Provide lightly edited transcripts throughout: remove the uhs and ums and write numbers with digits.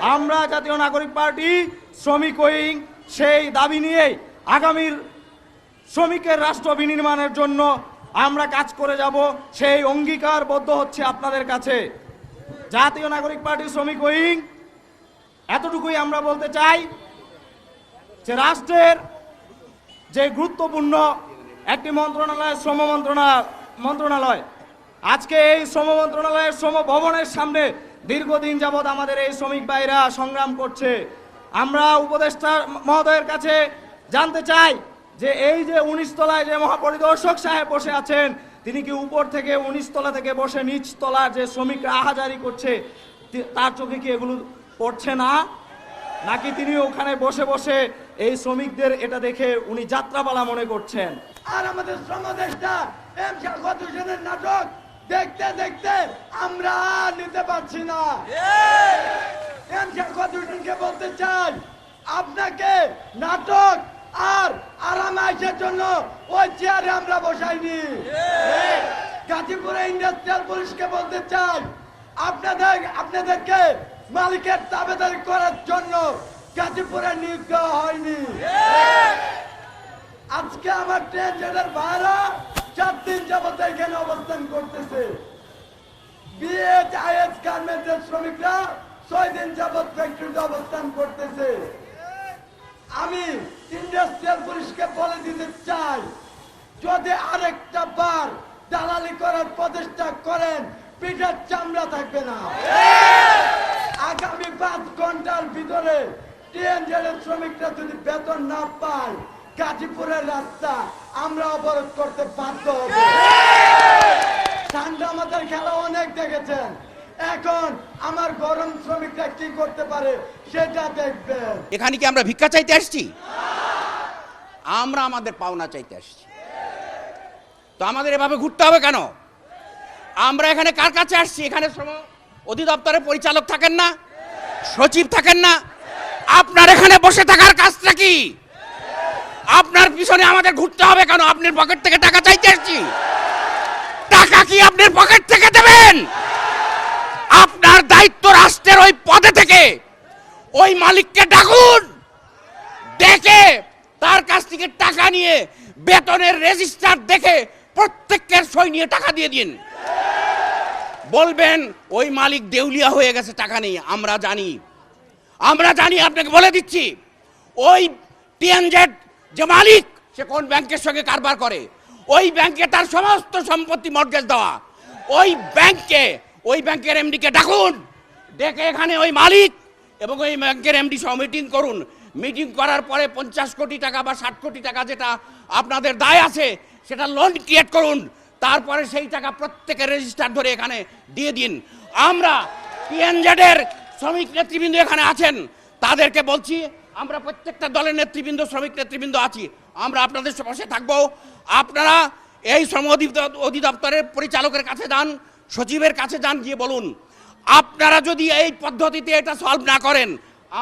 আমরা জাতীয় নাগরিক পার্টি শ্রমিক উইং সেই দাবি নিয়ে আগামীর শ্রমিকের রাষ্ট্র বিনির্মাণের জন্য আমরা কাজ করে যাব, সেই অঙ্গীকারবদ্ধ হচ্ছে আপনাদের কাছে। জাতীয় নাগরিক পার্টি শ্রমিক উইং এতটুকুই আমরা বলতে চাই যে রাষ্ট্রের যে গুরুত্বপূর্ণ একটি মন্ত্রণালয় শ্রম মন্ত্রণালয়, আজকে এই শ্রম মন্ত্রণালয়ের শ্রম ভবনের সামনে দীর্ঘদিন যাবৎ আমাদের এই শ্রমিক ভাইরা সংগ্রাম করছে। আমরা উপদেষ্টা মহোদয়ের কাছে জানতে চাই যে এই যে 19 তলায় যে মহাপরিদর্শক সাহেব বসে আছেন, তিনি কি উপর থেকে 19 তলা থেকে বসে নিচ তলার যে শ্রমিকরা আহাজারি করছে তার চোখে কি এগুলো পড়ছে না, নাকি তিনি ওখানে বসে বসে এই শ্রমিকদের এটা দেখে উনি যাত্রাপালা মনে করছেন? আর আমাদের শ্রমদেষ্টা এম শাখাত হোসেনের নাটক দেখতে দেখতে আমরা নিতে পারছি না। এম শাখাত হোসেনকে বলতে চাই, আপনাকে নাটক আর আরামাইশের জন্য ওই চেয়ারে আমরা বসাইনি। গাজীপুরে ইন্ডাস্ট্রিয়াল পুলিশকে বলতে চাই, আপনাদেরকে মালিকের দাবেদারি করার জন্য গাজীপুরে নিয়োগ দেওয়া হয়নি। আজকে আমার ট্রেন জেডের ভাইরা 4 দিন যাবত এখানে অবস্থান করতেছে। বিএইচআইএস গার্মেন্টসের শ্রমিকরা 6 দিন যাবত ফ্যাক্টরিতে অবস্থান করতেছে। আমি ইন্ডাস্ট্রিয়াল পুলিশকে বলে দিতে চাই, যদি আরেকটা বার দালালি করার প্রচেষ্টা করেন পিঠের চামড়া থাকবে না। আগামী 5 ঘন্টার ভিতরে টিএনজেডের শ্রমিকরা যদি বেতন না পায়, গাজীপুরের রাস্তা আমরা অবরোধ করতে বাধ্য হব। ঠান্ডা মাথার খেলা অনেক দেখেছেন, এখন আমার গরম শ্রমিকরা কি করতে পারে সেটা দেখবেন। এখানে কি আমরা ভিক্ষা চাইতে আসছি? আমরা আমাদের পাওনা চাইতে আসছি। তো আমাদের এভাবে ঘুরতে হবে কেন? আমরা এখানে কার কাছে আসছি? এখানে শ্রম অধিদপ্তরের পরিচালক থাকেন না, সচিব থাকেন না? আপনার এখানে বসে থাকার কাজটা কি? আপনার পিছনে আমাদের ঘুরতে হবে কেন? আপনার পকেট থেকে টাকা চাইতে আসছি? টাকা কি আপনার পকেট থেকে দেবেন? আপনার দায়িত্ব রাষ্ট্রের ওই পদে থেকে ওই মালিককে ডাকুন, ডেকে তার কাছ থেকে টাকা নিয়ে বেতনের রেজিস্টার দেখে প্রত্যেকের সই নিয়ে টাকা দিয়ে দিন। বলবেন ওই মালিক দেউলিয়া হয়ে গেছে, টাকা নেই। আমরা জানি, আপনাকে বলে দিচ্ছি, ওই টিএনজেড যে মালিক, সে কোন ব্যাংকের সঙ্গে কারবার করে, ওই ব্যাংকে তার সমস্ত সম্পত্তি মর্টগেজ দেওয়া। ওই ব্যাংকের এমডিকে ডাকুন, ডেকে এখানে ওই মালিক এবং ওই ব্যাংকের এমডি সহ মিটিং করুন। মিটিং করার পরে 50 কোটি টাকা বা 60 কোটি টাকা যেটা আপনাদের দায় আছে সেটা লোন ক্রিয়েট করুন। তারপরে সেই টাকা প্রত্যেকের রেজিস্টার ধরে এখানে দিয়ে দিন। আমরা টিএনজেডের শ্রমিক নেতৃবৃন্দ এখানে আছেন, তাদেরকে বলছি, আমরা প্রত্যেকটা দলের নেতৃবৃন্দ, শ্রমিক নেতৃবৃন্দ আছি, আমরা আপনাদের পাশে থাকবো। আপনারা এই শ্রম অধিদপ্তরের পরিচালকের কাছে যান, সচিবের কাছে যান, গিয়ে বলুন আপনারা যদি এই পদ্ধতিতে এটা সলভ না করেন,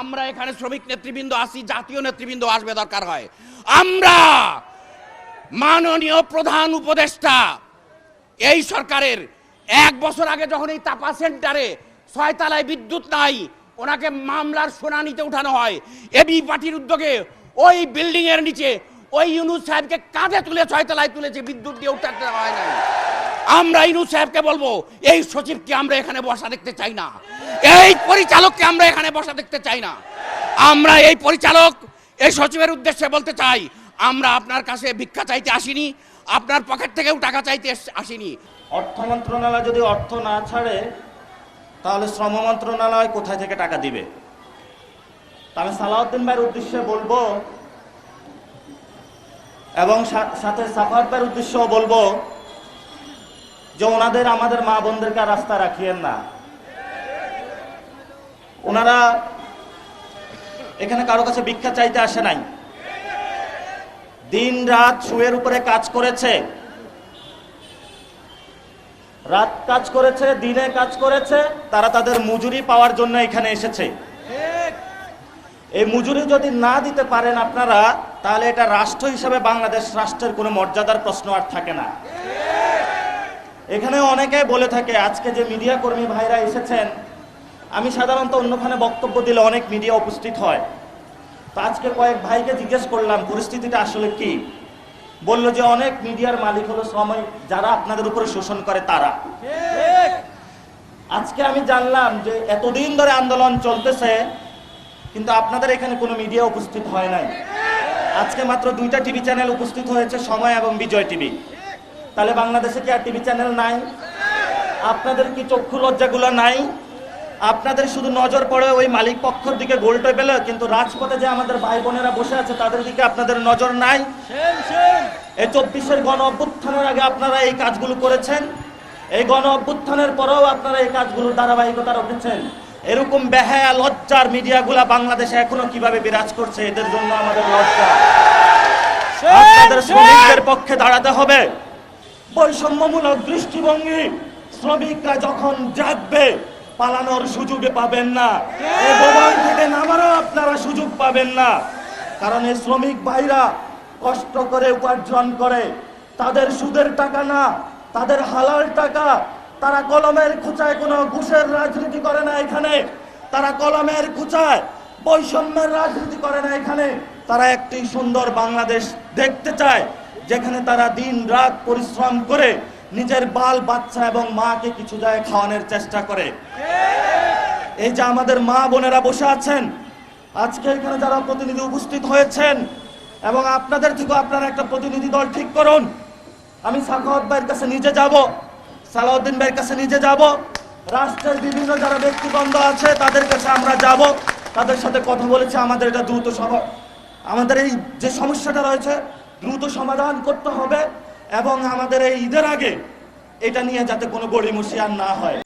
আমরা এখানে শ্রমিক নেতৃবৃন্দ আছি, জাতীয় নেতৃবৃন্দ আসবে দরকার হয়। আমরা মাননীয় প্রধান উপদেষ্টা এই সরকারের 1 বছর আগে যখন এই তাপা সেন্টারে 6 তলায় বিদ্যুৎ নাই, ওনাকে মামলার শুনানিতে উঠানো হয়। এবি পার্টির উদ্যোগে ওই বিল্ডিং এর নিচে ওই ইউনূস সাহেবকে কাঁধে তুলে 6 তলায় তুলেছে, বিদ্যুৎ দিয়ে উঠাতে হয় নাই। আমরা ইউনূস সাহেবকে বলবো, এই সচিবকে আমরা এখানে বসা দেখতে চাই না, এই পরিচালককে আমরা এখানে বসা দেখতে চাই না। আমরা এই পরিচালক, এই সচিবের উদ্দেশ্যে বলতে চাই, আমরা আপনার কাছে ভিক্ষা চাইতে আসিনি, আপনার পকেট থেকেও টাকা চাইতে আসিনি। অর্থ মন্ত্রণালয় যদি অর্থ না ছাড়ে, তাহলে শ্রম মন্ত্রণালয় কোথায় থেকে টাকা দিবে? আমি সালাউদ্দিন ভাইয়ের উদ্দেশ্যে বলবো এবং সাথে সাফাত ভাইয়ের উদ্দেশ্যেও বলবো যে ওনাদের, আমাদের মা বোনদেরকে রাস্তা রাখিয়েন না। ওনারা এখানে কারো কাছে ভিক্ষা চাইতে আসে নাই, দিন রাত শুয়ের উপরে কাজ করেছে, রাত কাজ করেছে, দিনে কাজ করেছে, তারা তাদের মজুরি পাওয়ার জন্য এখানে এসেছে। এই মজুরি যদি না দিতে পারেন আপনারা, তাহলে এটা রাষ্ট্র হিসেবে বাংলাদেশ রাষ্ট্রের কোনো মর্যাদার প্রশ্ন আর থাকে না। এখানে অনেকে বলে থাকে, আজকে যে মিডিয়া কর্মী ভাইরা এসেছেন, আমি সাধারণত অন্যখানে বক্তব্য দিলে অনেক মিডিয়া উপস্থিত হয়। তো আজকে কয়েক ভাইকে জিজ্ঞেস করলাম পরিস্থিতিটা আসলে কি। বলল যে অনেক মিডিয়ার মালিক হলো শ্রমিক, যারা আপনাদের উপরে শোষণ করে তারা। আজকে আমি জানলাম যে এতদিন ধরে আন্দোলন চলতেছে, কিন্তু আপনাদের এখানে কোনো মিডিয়া উপস্থিত হয় নাই। আজকে মাত্র 2টা টিভি চ্যানেল উপস্থিত হয়েছে, সময় এবং বিজয় টিভি। তাহলে বাংলাদেশে কি আর টিভি চ্যানেল নাই? আপনাদের কি চক্ষু লজ্জাগুলো নাই? আপনাদের শুধু নজর পড়ে ওই মালিক পক্ষের দিকে গোলটে পেলে, কিন্তু রাজপথে যে আমাদের ভাই বোনেরা বসে আছে তাদের দিকে আপনাদের নজর নাই? এই 24-এর গণ অভ্যুত্থানের আগে আপনারা এই কাজগুলো করেছেন, এই গণ অভ্যুত্থানের পরেও আপনারা এই কাজগুলোর ধারাবাহিকতা রেখেছেন। এরকম বেহায়া লজ্জার মিডিয়াগুলা বাংলাদেশে এখনো কিভাবে বিরাজ করছে, এদের জন্য আমাদের লজ্জা। আপনাদের শ্রমিকদের পক্ষে দাঁড়াতে হবে। বৈষম্যমূলক দৃষ্টিভঙ্গি, শ্রমিকরা যখন জাগবে পালানোর সুযোগে পাবেন না, এই ভবন থেকে নামারও আপনারা সুযোগ পাবেন না। কারণ এই শ্রমিক ভাইরা কষ্ট করে উপার্জন করে, তাদের সুদের টাকা না, তাদের হালাল টাকা। তারা কলমের খুঁচায় কোনো ঘুষের রাজনীতি করে না এখানে, তারা কলমের খুঁচায় বৈষম্যের রাজনীতি করে না এখানে। তারা একটি সুন্দর বাংলাদেশ দেখতে চায়, যেখানে তারা দিন রাত পরিশ্রম করে নিজের বাল বাচ্চা এবং মাকে কিছু যায় খাওয়ানোর চেষ্টা করে। এই যে আমাদের মা বোনেরা বসে আছেন, আজকে এখানে যারা প্রতিনিধি উপস্থিত হয়েছেন, এবং আপনাদের থেকেও আপনারা একটা প্রতিনিধি দল ঠিক করুন। আমি সাখাওয়াত ভাইয়ের কাছে নিজে যাব, সালাউদ্দিন ভাইয়ের কাছে নিজে যাব, রাষ্ট্রের বিভিন্ন যারা ব্যক্তিবন্ধ আছে তাদের কাছে আমরা যাব, তাদের সাথে কথা বলেছি। আমাদের এটা দ্রুত আমাদের এই যে সমস্যাটা রয়েছে দ্রুত সমাধান করতে হবে, এবং আমাদের এই ঈদের আগে এটা নিয়ে যাতে কোনো গড়িমসি আর না হয়।